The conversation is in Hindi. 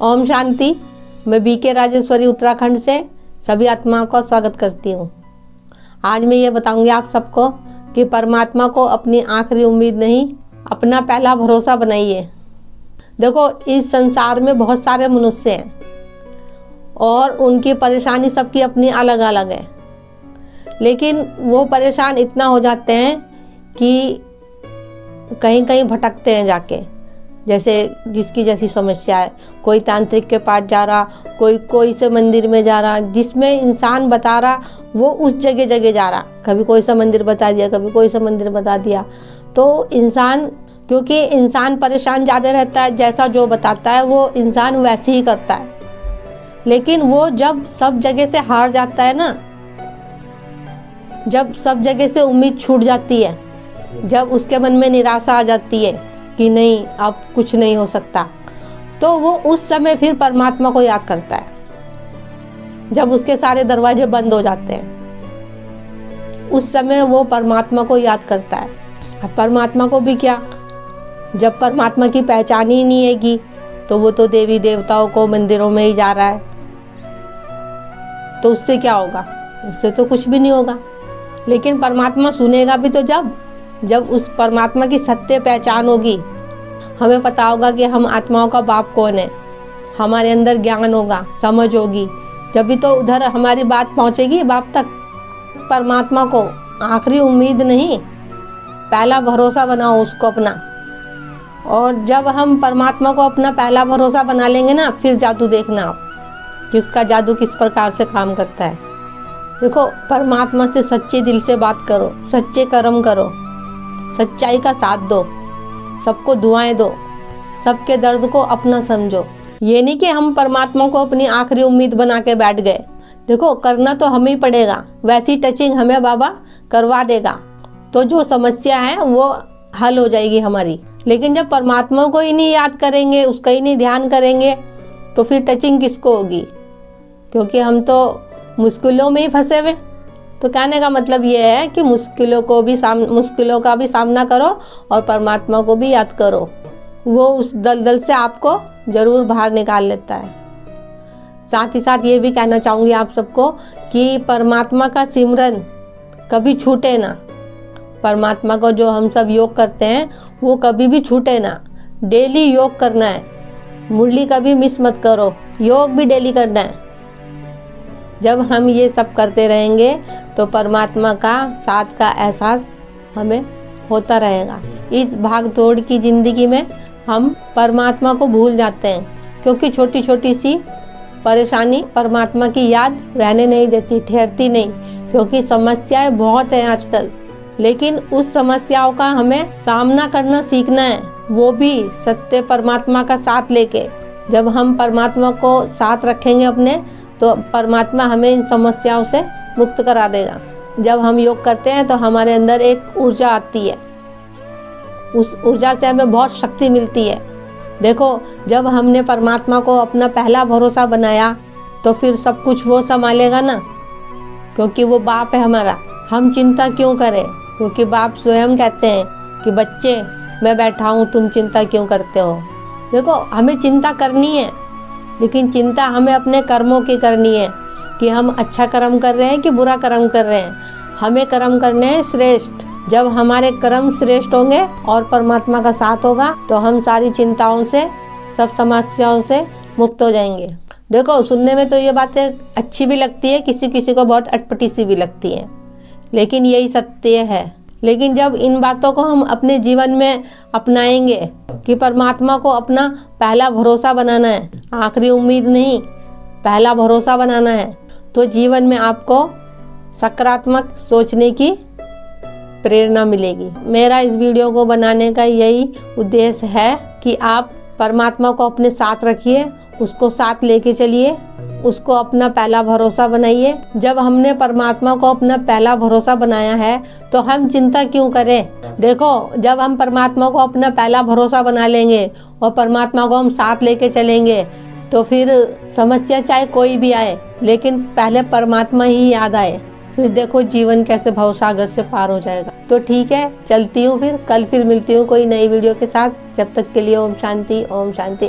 ओम शांति। मैं बीके राजेश्वरी उत्तराखंड से सभी आत्माओं का स्वागत करती हूँ। आज मैं ये बताऊंगी आप सबको कि परमात्मा को अपनी आखिरी उम्मीद नहीं, अपना पहला भरोसा बनाइए। देखो, इस संसार में बहुत सारे मनुष्य हैं और उनकी परेशानी सबकी अपनी अलग अलग है, लेकिन वो परेशान इतना हो जाते हैं कि कहीं कहीं भटकते हैं जाके। जैसे जिसकी जैसी समस्या है, कोई तांत्रिक के पास जा रहा, कोई से मंदिर में जा रहा, जिसमें इंसान बता रहा वो उस जगह जगह जा रहा। कभी कोई सा मंदिर बता दिया, कभी कोई सा मंदिर बता दिया। तो इंसान, क्योंकि इंसान परेशान ज़्यादा रहता है, जैसा जो बताता है वो इंसान वैसे ही करता है। लेकिन वो जब सब जगह से हार जाता है ना, जब सब जगह से उम्मीद छूट जाती है, जब उसके मन में निराशा आ जाती है कि नहीं अब कुछ नहीं हो सकता, तो वो उस समय फिर परमात्मा को याद करता है। जब उसके सारे दरवाजे बंद हो जाते हैं, उस समय वो परमात्मा को याद करता है। अब परमात्मा को भी क्या, जब परमात्मा की पहचान ही नहीं हैगी तो वो तो देवी देवताओं को मंदिरों में ही जा रहा है, तो उससे क्या होगा? उससे तो कुछ भी नहीं होगा। लेकिन परमात्मा सुनेगा भी तो जब उस परमात्मा की सत्य पहचान होगी, हमें पता होगा कि हम आत्माओं का बाप कौन है, हमारे अंदर ज्ञान होगा, समझ होगी, जब भी तो उधर हमारी बात पहुंचेगी बाप तक। परमात्मा को आखिरी उम्मीद नहीं, पहला भरोसा बनाओ उसको अपना। और जब हम परमात्मा को अपना पहला भरोसा बना लेंगे ना, फिर जादू देखना आप कि उसका जादू किस प्रकार से काम करता है। देखो, परमात्मा से सच्चे दिल से बात करो, सच्चे कर्म करो, सच्चाई का साथ दो, सबको दुआएं दो, सबके दर्द को अपना समझो। ये नहीं कि हम परमात्मा को अपनी आखिरी उम्मीद बना के बैठ गए। देखो, करना तो हमें ही पड़ेगा, वैसी टचिंग हमें बाबा करवा देगा तो जो समस्या है वो हल हो जाएगी हमारी। लेकिन जब परमात्मा को ही नहीं याद करेंगे, उसका ही नहीं ध्यान करेंगे, तो फिर टचिंग किसको होगी? क्योंकि हम तो मुश्किलों में ही फंसे हुए। तो कहने का मतलब ये है कि मुश्किलों का भी सामना करो और परमात्मा को भी याद करो। वो उस दलदल से आपको ज़रूर बाहर निकाल लेता है। साथ ही साथ ये भी कहना चाहूँगी आप सबको कि परमात्मा का सिमरन कभी छूटे ना। परमात्मा को जो हम सब योग करते हैं वो कभी भी छूटे ना। डेली योग करना है, मुरली कभी मिस मत करो, योग भी डेली करना है। जब हम ये सब करते रहेंगे तो परमात्मा का साथ का एहसास हमें होता रहेगा। इस भाग दौड़ की ज़िंदगी में हम परमात्मा को भूल जाते हैं, क्योंकि छोटी छोटी सी परेशानी परमात्मा की याद रहने नहीं देती, ठहरती नहीं, क्योंकि समस्याएं बहुत हैं आजकल। लेकिन उस समस्याओं का हमें सामना करना सीखना है, वो भी सत्य परमात्मा का साथ लेके। जब हम परमात्मा को साथ रखेंगे अपने, तो परमात्मा हमें इन समस्याओं से मुक्त करा देगा। जब हम योग करते हैं तो हमारे अंदर एक ऊर्जा आती है, उस ऊर्जा से हमें बहुत शक्ति मिलती है। देखो, जब हमने परमात्मा को अपना पहला भरोसा बनाया तो फिर सब कुछ वो संभालेगा ना, क्योंकि वो बाप है हमारा। हम चिंता क्यों करें? क्योंकि बाप स्वयं कहते हैं कि बच्चे मैं बैठा हूँ, तुम चिंता क्यों करते हो? देखो, हमें चिंता करनी है, लेकिन चिंता हमें अपने कर्मों की करनी है कि हम अच्छा कर्म कर रहे हैं कि बुरा कर्म कर रहे हैं। हमें कर्म करने हैं श्रेष्ठ। जब हमारे कर्म श्रेष्ठ होंगे और परमात्मा का साथ होगा तो हम सारी चिंताओं से, सब समस्याओं से मुक्त हो जाएंगे। देखो, सुनने में तो ये बातें अच्छी भी लगती है, किसी किसी को बहुत अटपटी सी भी लगती है, लेकिन यही सत्य है। लेकिन जब इन बातों को हम अपने जीवन में अपनाएंगे कि परमात्मा को अपना पहला भरोसा बनाना है, आखिरी उम्मीद नहीं, पहला भरोसा बनाना है, तो जीवन में आपको सकारात्मक सोचने की प्रेरणा मिलेगी। मेरा इस वीडियो को बनाने का यही उद्देश्य है कि आप परमात्मा को अपने साथ रखिए, उसको साथ लेके चलिए, उसको अपना पहला भरोसा बनाइए। जब हमने परमात्मा को अपना पहला भरोसा बनाया है तो हम चिंता क्यों करें? देखो, जब हम परमात्मा को अपना पहला भरोसा बना लेंगे और परमात्मा को हम साथ लेके चलेंगे, तो फिर समस्या चाहे कोई भी आए, लेकिन पहले परमात्मा ही याद आए, फिर देखो जीवन कैसे भवसागर से पार हो जाएगा। तो ठीक है, चलती हूँ, फिर कल फिर मिलती हूँ कोई नई वीडियो के साथ। जब तक के लिए ओम शांति, ओम शांति।